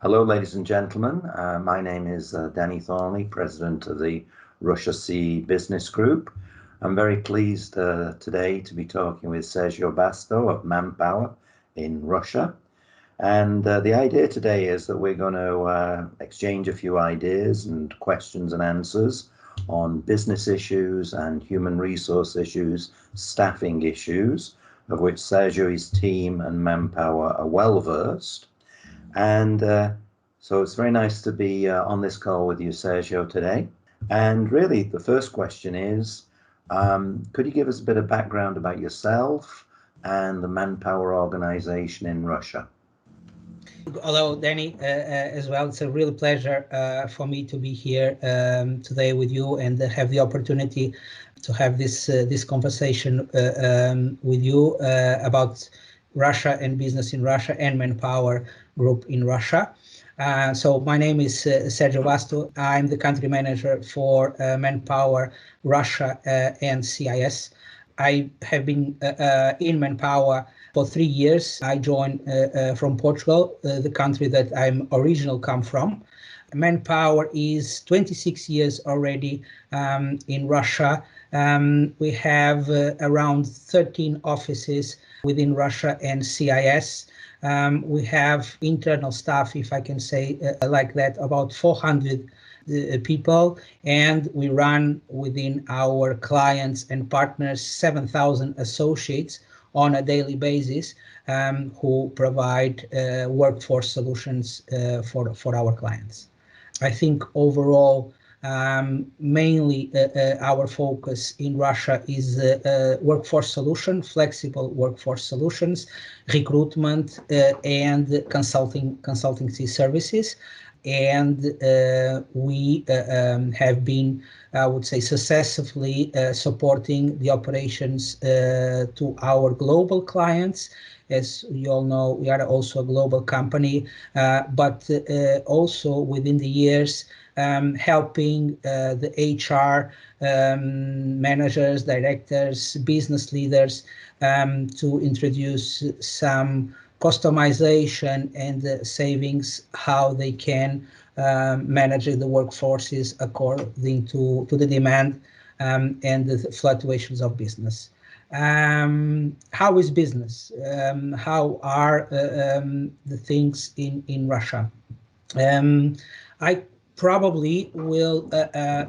Hello, ladies and gentlemen. My name is Danny Thorniley, President of the Russia C Business Group. I'm very pleased today to be talking with Sergio Basto of Manpower in Russia. And the idea today is that we're going to exchange a few ideas and questions and answers on business issues and human resource issues, staffing issues, of which Sergio, his team and Manpower are well versed. And so it's very nice to be on this call with you, Sergio, today. And really, the first question is, could you give us a bit of background about yourself and the Manpower organization in Russia? Hello, Danny, as well. It's a real pleasure for me to be here today with you and have the opportunity to have this conversation with you about Russia and business in Russia and Manpower Group in Russia. So my name is Sergio Basto. I'm the country manager for Manpower Russia and CIS. I have been in Manpower for 3 years. I joined from Portugal, the country that I'm originally come from. Manpower is 26 years already in Russia. We have around 13 offices within Russia and CIS. We have internal staff, if I can say like that, about 400 people, and we run within our clients and partners 7,000 associates on a daily basis who provide workforce solutions for our clients. I think overall, mainly our focus in Russia is workforce solution, flexible workforce solutions, recruitment, and consultancy services. And we have been, I would say, successfully supporting the operations to our global clients. As you all know, we are also a global company, but also within the years, helping the HR managers, directors, business leaders to introduce some customization and savings, how they can manage the workforces according to the demand and the fluctuations of business. How is business? How are the things in Russia? I probably will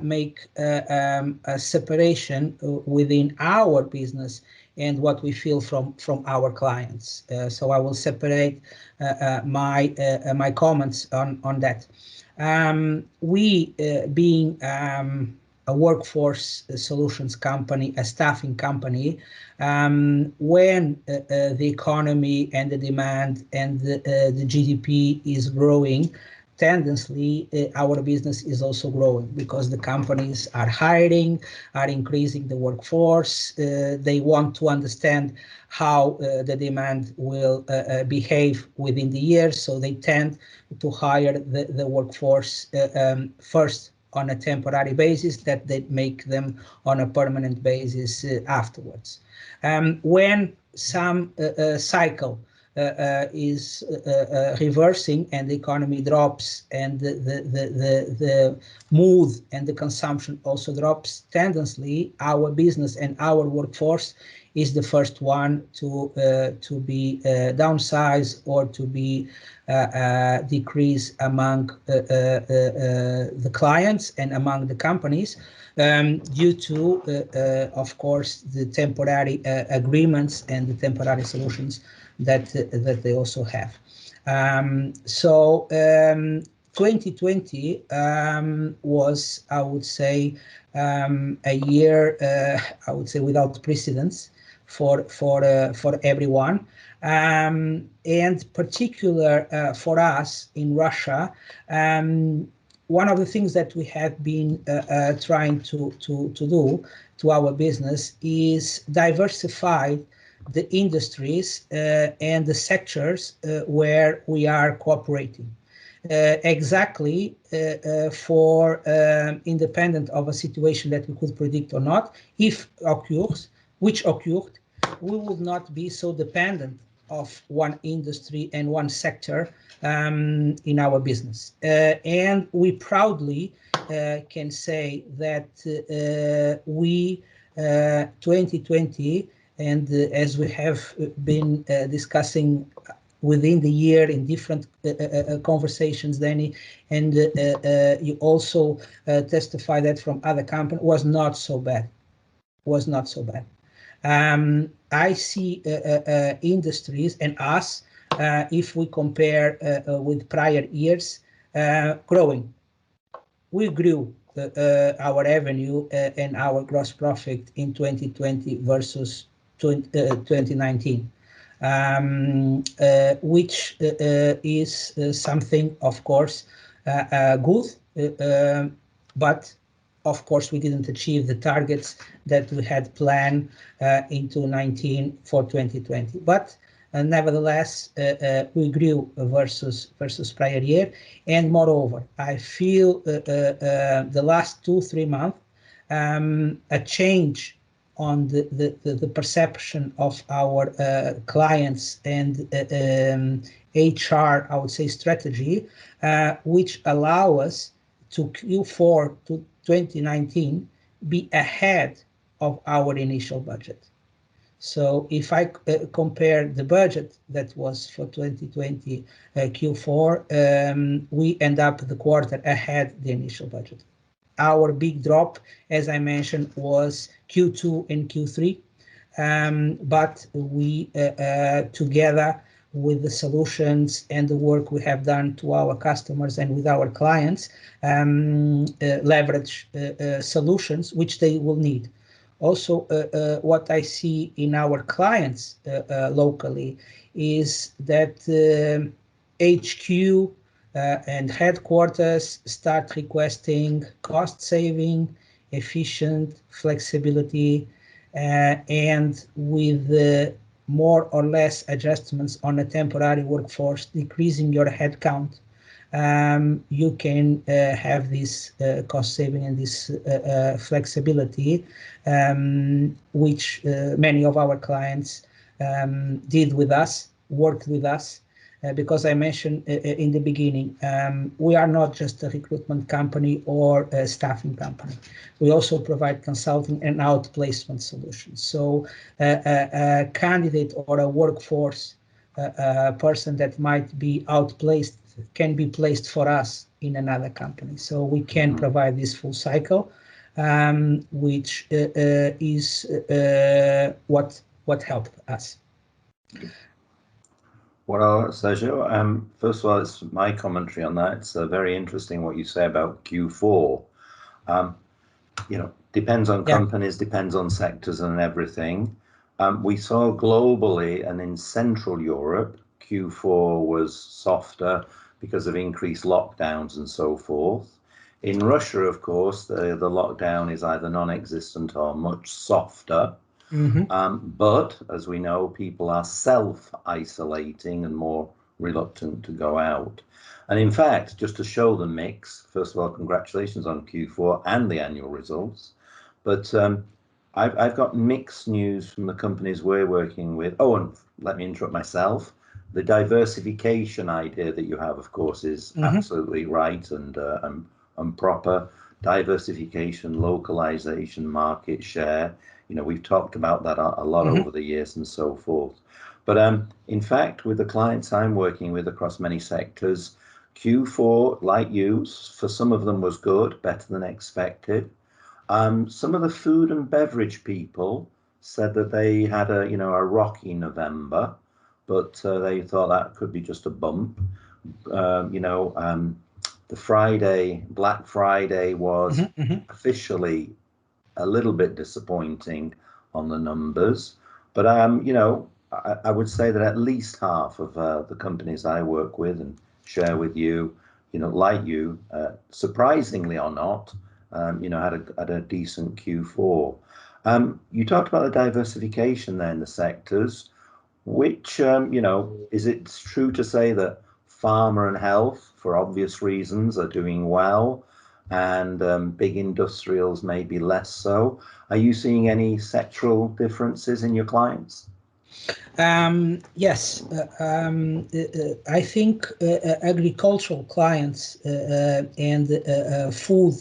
make a separation within our business and what we feel from our clients. So I will separate my comments on that. We being a workforce solutions company, a staffing company, when the economy and the demand and the GDP is growing, tendency, our business is also growing because the companies are hiring, are increasing the workforce. They want to understand how the demand will behave within the year, so they tend to hire the workforce first on a temporary basis, that they make them on a permanent basis afterwards. When some cycle is reversing and the economy drops and the mood and the consumption also drops, tendency our business and our workforce is the first one to be downsized or to be decreased among the clients and among the companies due to, of course, the temporary agreements and the temporary solutions that they also have. 2020 was, I would say, a year, I would say, without precedence for everyone, and particular for us in Russia. One of the things that we have been trying to do to our business is diversify the industries and the sectors where we are cooperating. Exactly for independent of a situation that we could predict or not, if occurs, which occurred, we would not be so dependent of one industry and one sector in our business. And we proudly can say that we 2020, and as we have been discussing within the year in different conversations, Danny, and you also testify that from other companies, was not so bad. Was not so bad. I see industries and us, if we compare with prior years, growing. We grew our revenue and our gross profit in 2020 versus 2019, which is something, of course, good, but of course, we didn't achieve the targets that we had planned in 2019 for 2020. But nevertheless, we grew versus prior year. And moreover, I feel the last 2-3 months, a change on the perception of our clients and HR, I would say, strategy, which allow us to Q4 to 2019 be ahead of our initial budget. So if I compare the budget that was for 2020 Q4, we end up the quarter ahead the initial budget. Our big drop, as I mentioned, was Q2 and Q3, but we together with the solutions and the work we have done to our customers and with our clients, leverage solutions which they will need. Also, what I see in our clients locally is that HQ and headquarters start requesting cost saving, efficient, flexibility, and with more or less adjustments on a temporary workforce, decreasing your headcount, you can have this cost saving and this flexibility, which many of our clients did with us, worked with us, because I mentioned in the beginning, we are not just a recruitment company or a staffing company. We also provide consulting and outplacement solutions. So a candidate or a workforce person that might be outplaced can be placed for us in another company. So we can provide this full cycle, which is what helped us. Well, Sergio, first of all, it's my commentary on that. It's very interesting what you say about Q4. Depends on companies, depends on sectors and everything. We saw globally and in Central Europe, Q4 was softer because of increased lockdowns and so forth. In Russia, of course, the lockdown is either non-existent or much softer. But as we know, people are self-isolating and more reluctant to go out. And in fact, just to show the mix, first of all, congratulations on Q4 and the annual results. But I've got mixed news from the companies we're working with. Oh, and let me interrupt myself. The diversification idea that you have, of course, is absolutely right and proper. Diversification, localization, market share. We've talked about that a lot over the years and so forth. But in fact, with the clients I'm working with across many sectors, Q4, like you, for some of them was good, better than expected. Some of the food and beverage people said that they had a rocky November, but they thought that could be just a bump. The Black Friday was officially a little bit disappointing on the numbers, but I would say that at least half of the companies I work with and share with you, like you, surprisingly or not, had a decent Q4. You talked about the diversification there in the sectors, which is it true to say that pharma and health, for obvious reasons, are doing well, and big industrials maybe less so? Are you seeing any sectoral differences in your clients? Yes, I think agricultural clients and food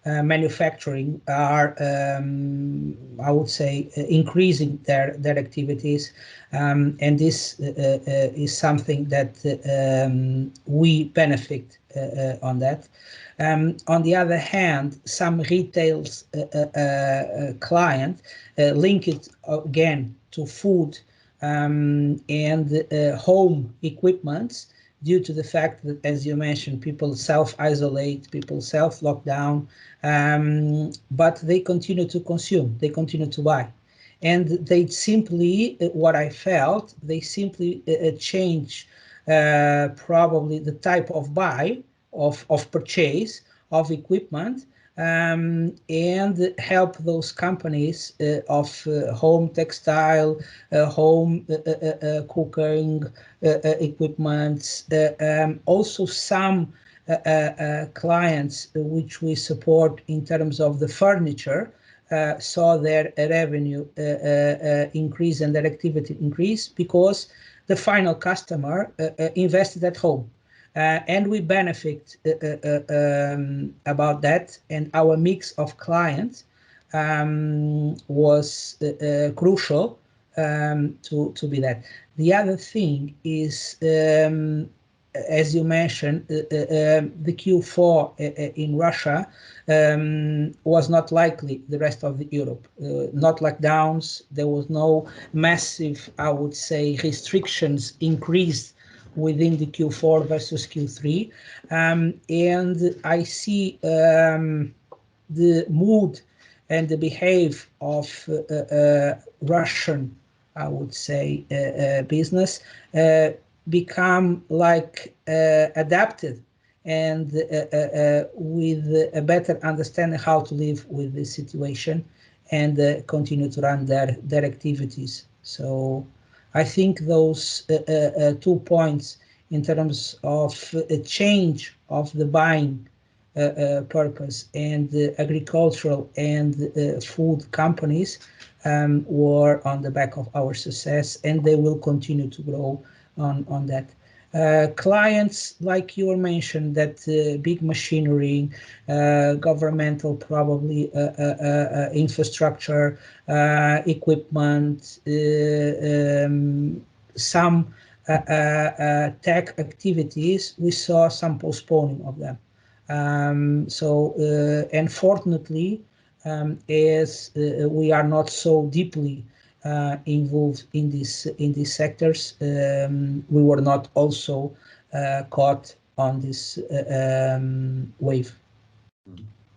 manufacturing are, I would say, increasing their activities, and this is something that we benefit on that. On the other hand, some retail client link it again to food and home equipment due to the fact that, as you mentioned, people self-isolate, people self-lockdown, but they continue to consume, they continue to buy. And they simply, what I felt, they simply change probably the type of buy, of purchase of equipment, and help those companies of home textile, home cooking equipment, also some clients which we support in terms of the furniture, saw their revenue increase and their activity increase because the final customer invested at home. And we benefit about that, and our mix of clients was crucial to be that. The other thing is, as you mentioned, the Q4 in Russia was not likely the rest of Europe. Not lockdowns, there was no massive, I would say, restrictions increased within the Q4 versus Q3. And I see the mood and the behavior of Russian, I would say, business become like adapted and with a better understanding how to live with this situation and continue to run their activities. So I think those 2 points in terms of a change of the buying purpose and agricultural and food companies were on the back of our success, and they will continue to grow on that. Clients, like you mentioned, that big machinery, governmental, probably infrastructure, equipment, some tech activities, we saw some postponing of them. Unfortunately, as we are not so deeply involved in these sectors, we were not also caught on this wave.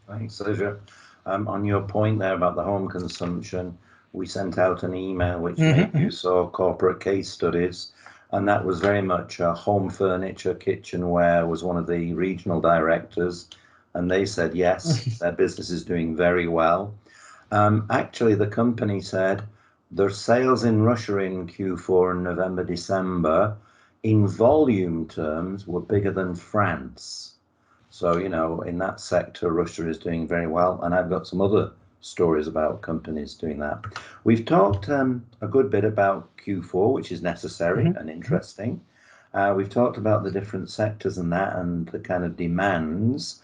Thanks, Sergio. On your point there about the home consumption, we sent out an email which maybe you saw, corporate case studies, and that was very much home furniture, kitchenware was one of the regional directors, and they said yes, their business is doing very well. Actually, the company said their sales in Russia in Q4 in November, December, in volume terms, were bigger than France. So, you know, in that sector, Russia is doing very well. And I've got some other stories about companies doing that. We've talked a good bit about Q4, which is necessary and interesting. We've talked about the different sectors and that and the kind of demands.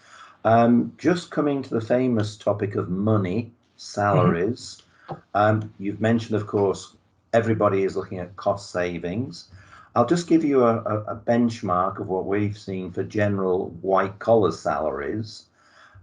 Just coming to the famous topic of money, salaries. You've mentioned, of course, everybody is looking at cost savings. I'll just give you a benchmark of what we've seen for general white-collar salaries.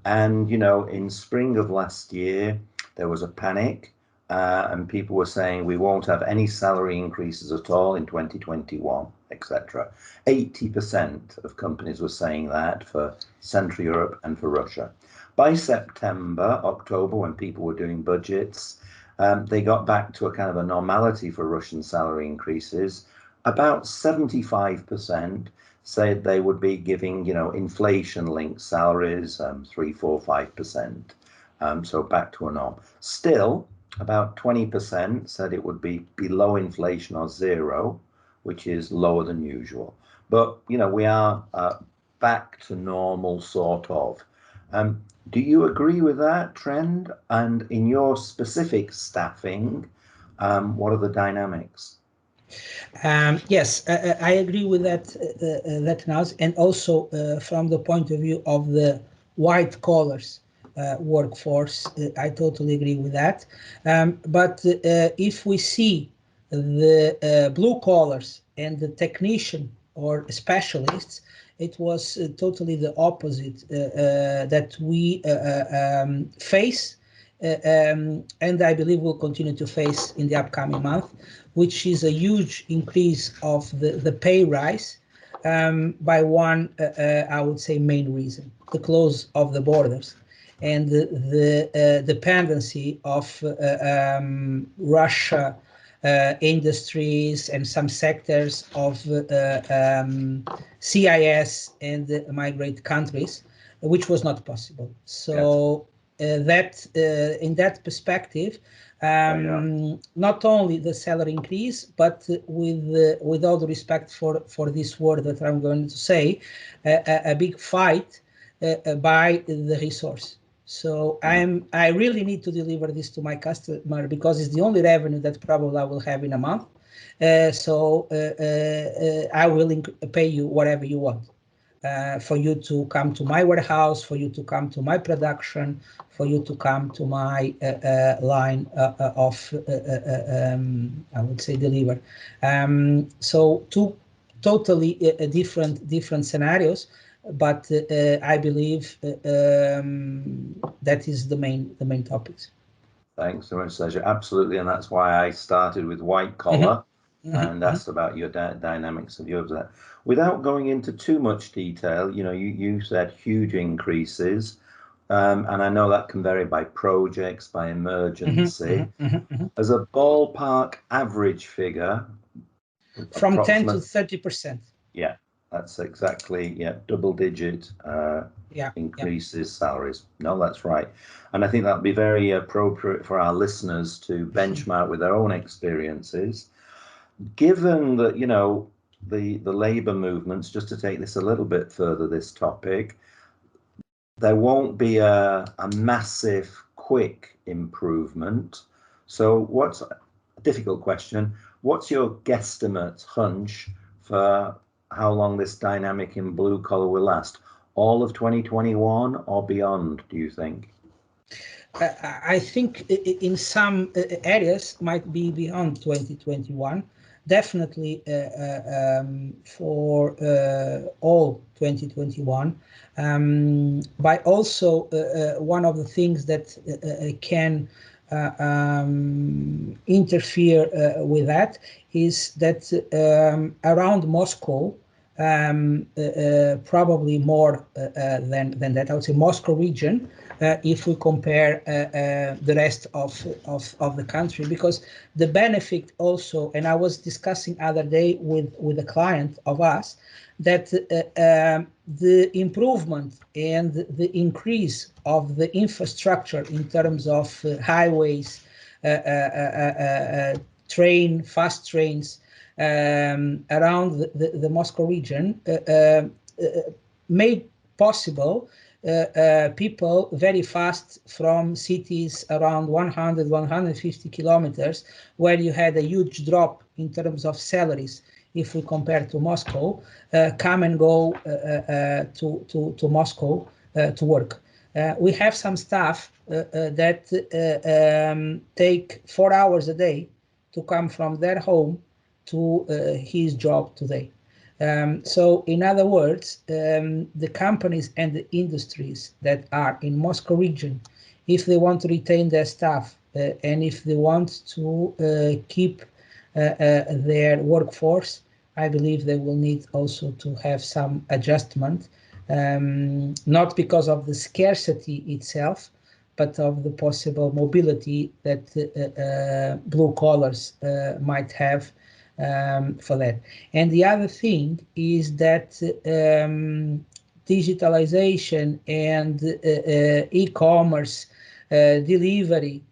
And, you know, in spring of last year, there was a panic and people were saying we won't have any salary increases at all in 2021, etc. 80% of companies were saying that for Central Europe and for Russia. By September, October, when people were doing budgets, they got back to a kind of a normality for Russian salary increases. About 75% said they would be giving, you know, inflation-linked salaries, 3, 4, 5%. So back to a norm. Still, about 20% said it would be below inflation or zero, which is lower than usual. But, you know, we are back to normal, sort of. Do you agree with that trend? And in your specific staffing, what are the dynamics? Yes, I agree with that analysis, and also from the point of view of the white collars workforce, I totally agree with that. But if we see the blue collars and the technician or specialists, it was totally the opposite that we face, and I believe we'll continue to face in the upcoming month, which is a huge increase of the pay rise by one, I would say, main reason: the close of the borders and the dependency of Russia industries and some sectors of CIS and migrant countries, which was not possible. So that in that perspective, not only the salary increase, but with all the respect for this word that I'm going to say, a big fight by the resource. So I really need to deliver this to my customer because it's the only revenue that probably I will have in a month. So I will pay you whatever you want. For you to come to my warehouse, for you to come to my production, for you to come to my line of, I would say, deliver. So two totally different scenarios, but I believe that is the main topics. Thanks so much, Sergio. Absolutely, and that's why I started with white collar and asked about your dynamics of yours. Without going into too much detail, you said huge increases, and I know that can vary by projects, by emergency. As a ballpark average figure, from 10 to 30%. Yeah, that's exactly, double-digit increases salaries. No, that's right. And I think that'd be very appropriate for our listeners to benchmark with their own experiences. Given that, the labour movements, just to take this a little bit further, this topic, there won't be a massive, quick improvement. So what's a difficult question? What's your guesstimate hunch for how long this dynamic in blue collar will last? All of 2021 or beyond, do you think? I think in some areas might be beyond 2021. Definitely for all 2021. But also one of the things that can interfere with that is that around Moscow, probably more than that, I would say Moscow region, if we compare the rest of the country, because the benefit also, and I was discussing other day with a client of us, that the improvement and the increase of the infrastructure in terms of highways, fast trains, around the Moscow region made possible people very fast from cities around 100, 150 kilometers, where you had a huge drop in terms of salaries if we compare to Moscow, come and go to Moscow to work. We have some staff that take 4 hours a day to come from their home to his job today. So in other words, the companies and the industries that are in Moscow region, if they want to retain their staff and if they want to keep their workforce, I believe they will need also to have some adjustment, not because of the scarcity itself, but of the possible mobility that blue collars might have for that. And the other thing is that digitalization and e-commerce delivery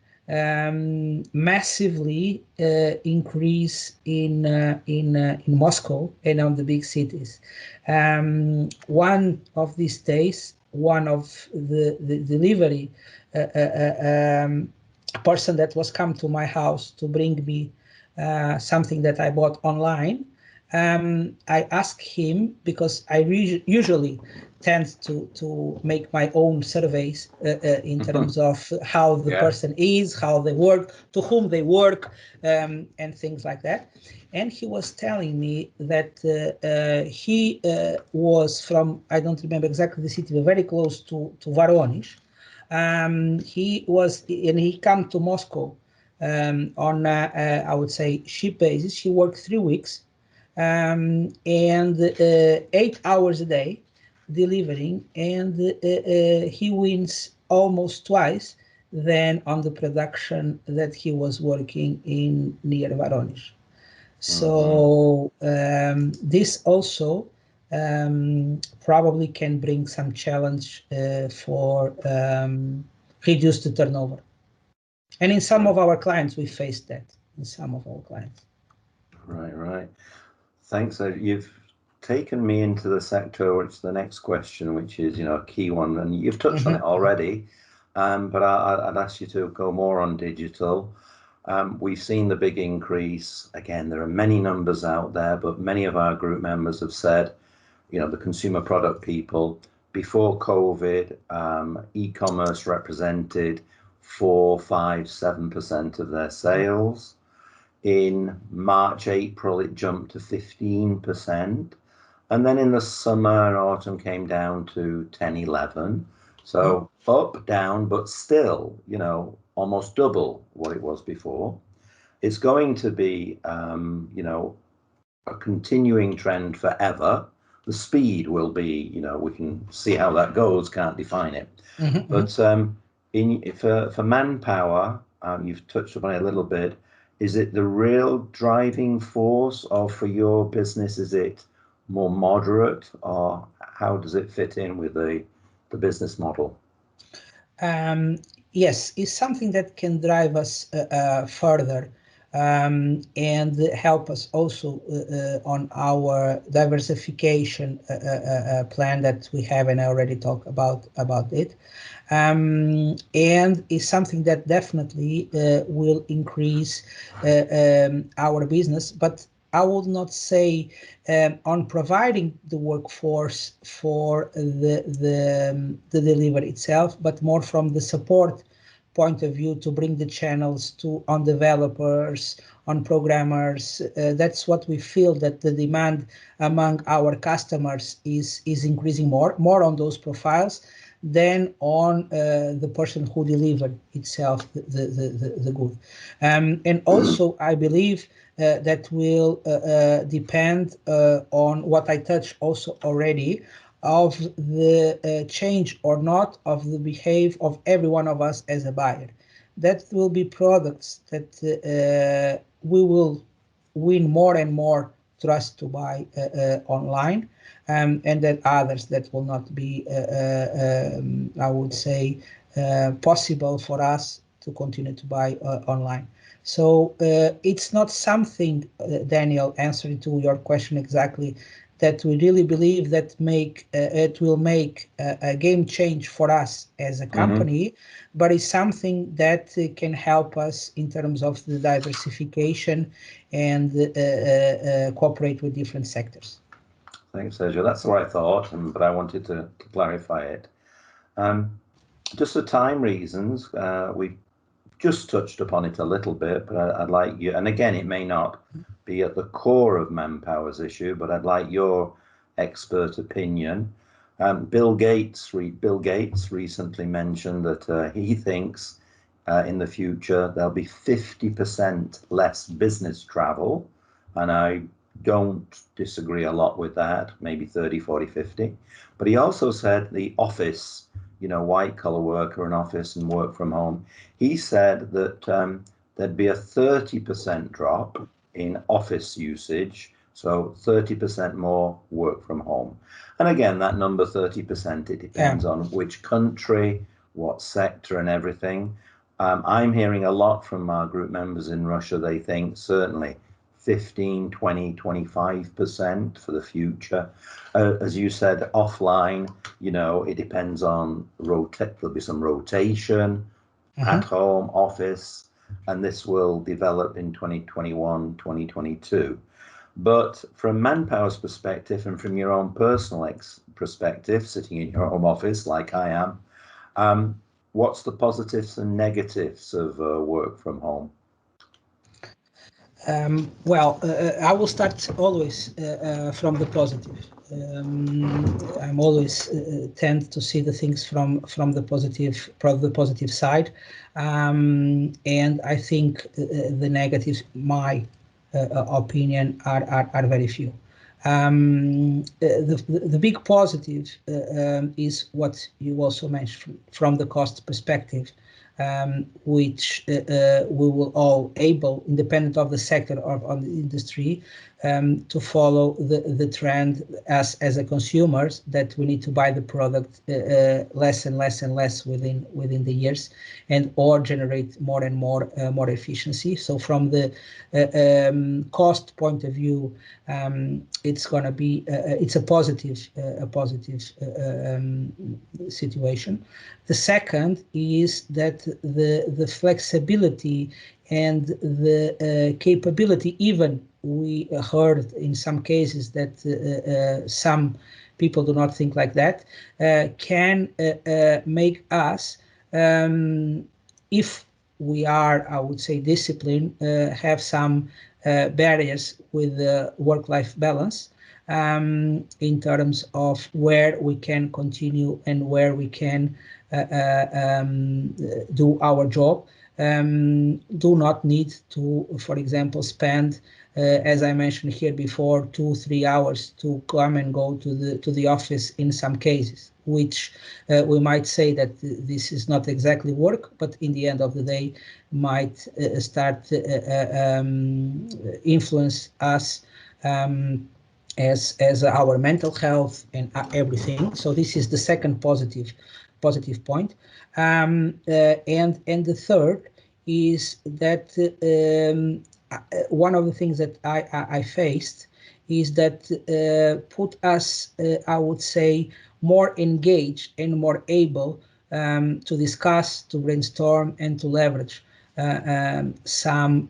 massively increase in Moscow and on the big cities. One of these days, one of the delivery person that was come to my house to bring me something that I bought online. I asked him, because I usually tend to make my own surveys in terms of how the person is, how they work, to whom they work, and things like that. And he was telling me that he was from, I don't remember exactly the city, but very close to Voronezh. He came to Moscow on, I would say, ship basis. He worked 3 weeks and 8 hours a day delivering, and he wins almost twice than on the production that he was working in near Voronezh. So this also probably can bring some challenge for reduced turnover. And in some of our clients, we faced that in some of our clients. Right. Thanks. You've taken me into the sector, which is the next question, which is, a key one, and you've touched on it already, but I'd ask you to go more on digital. We've seen the big increase. Again, there are many numbers out there, but many of our group members have said, the consumer product people, before COVID, e-commerce represented 4, 5, 7% of their sales. In March, April, it jumped to 15%. And then in the summer and autumn came down to 10, 11. So up, down, but still, almost double what it was before. It's going to be, a continuing trend forever. The speed will be, we can see how that goes, can't define it. But for Manpower, you've touched upon it a little bit. Is it the real driving force, or for your business, is it more moderate, or how does it fit in with the business model? Yes, it's something that can drive us further and help us also on our diversification plan that we have, and I already talked about it. And it's something that definitely will increase our business, but I would not say on providing the workforce for the delivery itself, but more from the support point of view, to bring the channels on developers, on programmers. That's what we feel that the demand among our customers is increasing more on those profiles than on the person who delivered itself the good. And also, I believe that will depend on what I touched also already, of the change or not of the behavior of every one of us as a buyer. That will be products that we will win more and more trust to buy online, and then others that will not be, I would say, possible for us to continue to buy online. So it's not something, Daniel, answering to your question exactly, that we really believe that it will make a game change for us as a company, but it's something that can help us in terms of the diversification and cooperate with different sectors. Thanks, Sergio. That's what I thought, but I wanted to clarify it. Just for time reasons, we've just touched upon it a little bit, but I'd like you, and again, it may not be at the core of Manpower's issue, but I'd like your expert opinion. Bill Gates recently mentioned that he thinks in the future there'll be 50% less business travel, and I don't disagree a lot with that, maybe 30, 40, 50. But he also said the office, white collar worker in office and work from home, he said that there'd be a 30% drop in office usage, so 30% more work from home. And again, that number 30%, it depends on which country, what sector and everything. I'm hearing a lot from our group members in Russia. They think certainly 15, 20, 25% for the future. As you said, offline, it depends on there'll be some rotation at home, office. and this will develop in 2021, 2022. But from Manpower's perspective and from your own personal perspective, sitting in your home office like I am, what's the positives and negatives of work from home? I will start always from the positive. I'm always tend to see the things from the positive side, and I think the negatives, my opinion, are very few. The big positive is what you also mentioned from the cost perspective, which we will all able, independent of the sector or on the industry, to follow the trend as a consumers, that we need to buy the product less and less and less within the years, and or generate more and more efficiency. So from the cost point of view, it's going to be it's a positive situation. The second is that the flexibility and the capability, even we heard in some cases that some people do not think like that, can make us, if we are, I would say, disciplined, have some barriers with the work-life balance, in terms of where we can continue and where we can do our job. Do not need to, for example, spend, as I mentioned here before, 2-3 hours to come and go to the office in some cases, which we might say that this is not exactly work, but in the end of the day might start influence us as our mental health and everything. So this is the second positive point, and the third is that one of the things that I faced is that put us, I would say, more engaged and more able to discuss, to brainstorm, and to leverage some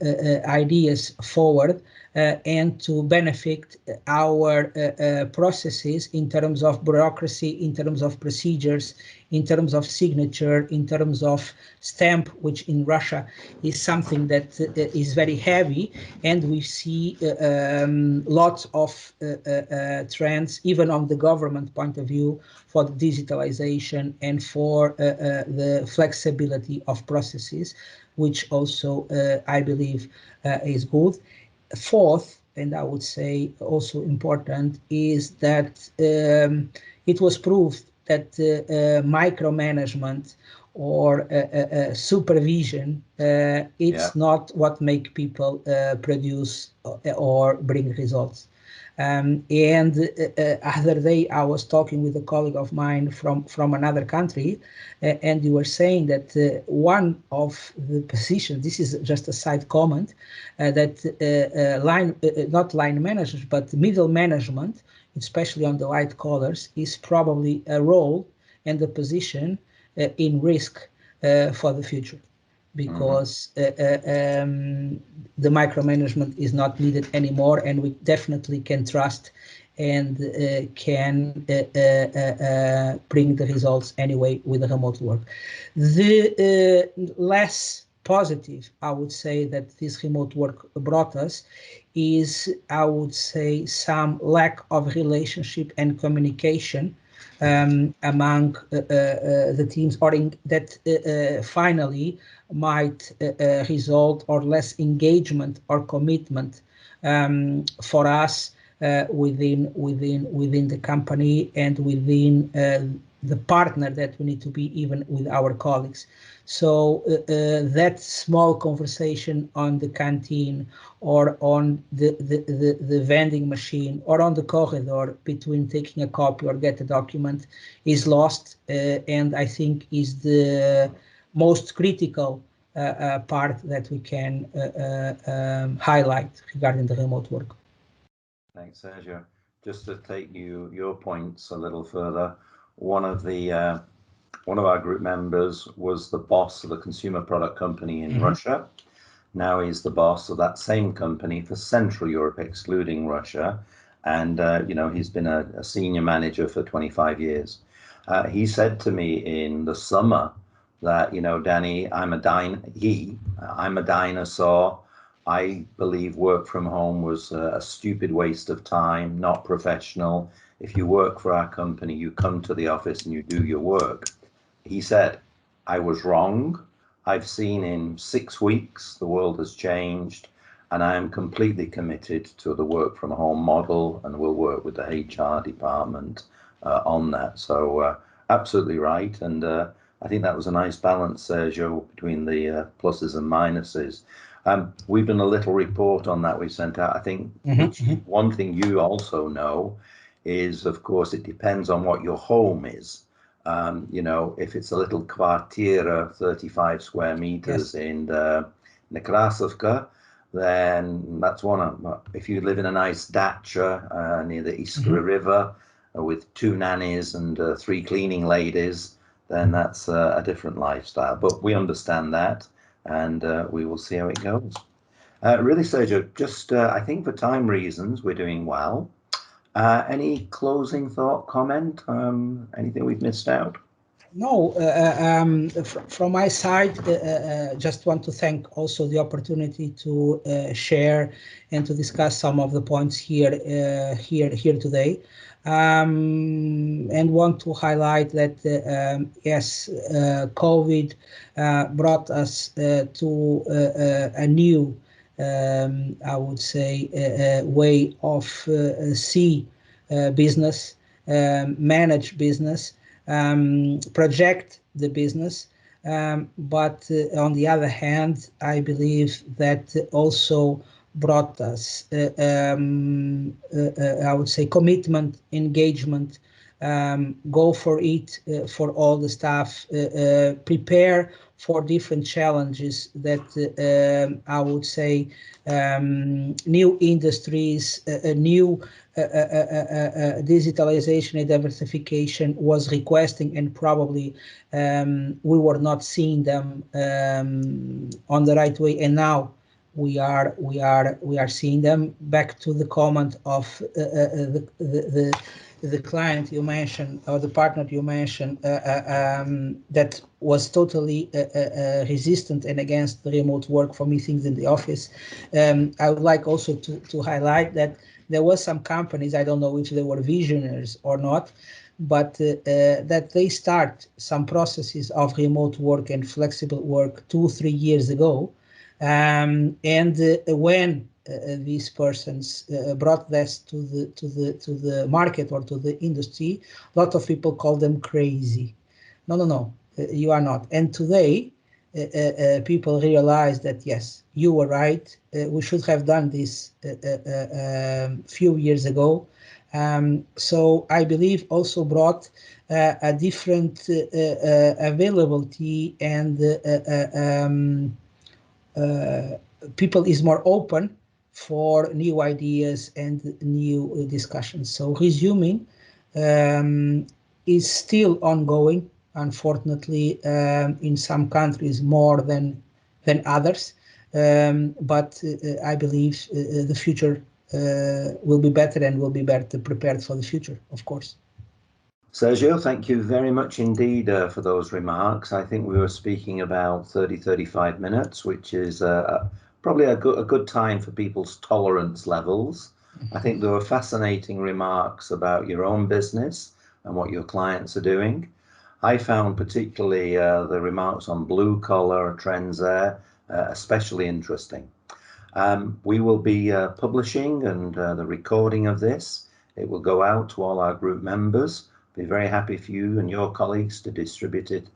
ideas forward, and to benefit our processes in terms of bureaucracy, in terms of procedures, in terms of signature, in terms of stamp, which in Russia is something that is very heavy, and we see lots of trends, even on the government point of view, for the digitalization and for the flexibility of processes, which also I believe is good. Fourth, and I would say also important, is that it was proved that micromanagement or supervision, it's not what make people produce or bring results. And other day I was talking with a colleague of mine from another country, and you were saying that one of the positions, this is just a side comment, that not line managers, but middle management, especially on the white collars, is probably a role and a position in risk for the future, because the micromanagement is not needed anymore, and we definitely can trust and can bring the results anyway with the remote work. The less positive, I would say, that this remote work brought us is, I would say, some lack of relationship and communication among the teams, or that finally might result or less engagement or commitment for us within the company and within the partner that we need to be, even with our colleagues. So that small conversation on the canteen or on the vending machine or on the corridor between taking a copy or get a document is lost, and I think is the most critical part that we can highlight regarding the remote work. Thanks, Sergio. Just to take your points a little further, one of the one of our group members was the boss of a consumer product company in Russia. Now he's the boss of that same company for Central Europe, excluding Russia. And, he's been a senior manager for 25 years. He said to me in the summer that, Danny, I'm a dinosaur. I believe work from home was a stupid waste of time, not professional. If you work for our company, you come to the office and you do your work. He said, I was wrong. I've seen in 6 weeks, the world has changed, and I am completely committed to the work from home model, and will work with the HR department on that. So absolutely right. And I think that was a nice balance, Sergio, between the pluses and minuses. We've done a little report on that we sent out. I think one thing you also know is, of course, it depends on what your home is. If it's a little kvartiera, 35 square meters in Nekrasovka, then that's one. If you live in a nice dacha near the Iskra River with 2 nannies and 3 cleaning ladies, then that's a different lifestyle. But we understand that, and we will see how it goes. Really, Sergio, just I think for time reasons, we're doing well. Any closing thought, comment? Anything we've missed out? No, from my side, just want to thank also the opportunity to share and to discuss some of the points here today, and want to highlight that yes, COVID brought us to a new, I would say, way of see business, manage business, project the business. But on the other hand, I believe that also brought us, I would say, commitment, engagement, go for it for all the staff, prepare for different challenges that I would say new industries, new digitalization and diversification was requesting, and probably we were not seeing them on the right way, and now we are seeing them. Back to the comment of the client you mentioned, or the partner you mentioned, that was totally resistant and against the remote work for meetings in the office. I would like also to highlight that there were some companies, I don't know if they were visionaries or not, but that they start some processes of remote work and flexible work 2-3 years ago. And when these persons brought this to the market or to the industry, a lot of people call them crazy. No, you are not. And today, people realize that yes, you were right. We should have done this few years ago. So I believe also brought a different availability, and people is more open for new ideas and new discussions. So resuming is still ongoing, unfortunately, in some countries more than others. But I believe the future will be better, and will be better prepared for the future, of course. Sergio, thank you very much indeed for those remarks. I think we were speaking about 30-35 minutes, which is probably a good time for people's tolerance levels. I think there were fascinating remarks about your own business and what your clients are doing. I found particularly the remarks on blue collar trends there especially interesting. We will be publishing and the recording of this. It will go out to all our group members. Be very happy for you and your colleagues to distribute it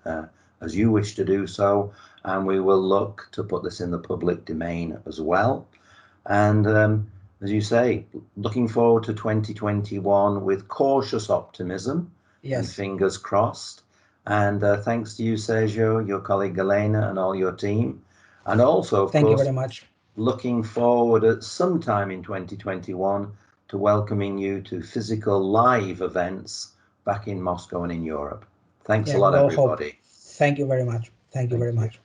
as you wish to do so, and we will look to put this in the public domain as well. And as you say, looking forward to 2021 with cautious optimism. Yes. And fingers crossed. And thanks to you, Sergio, your colleague Elena, and all your team. And also, of course, thank you very much. Looking forward at some time in 2021 to welcoming you to physical live events back in Moscow and in Europe. Thanks Yeah, a lot, we all hope. everybody. Thank you very much. Thank you very much.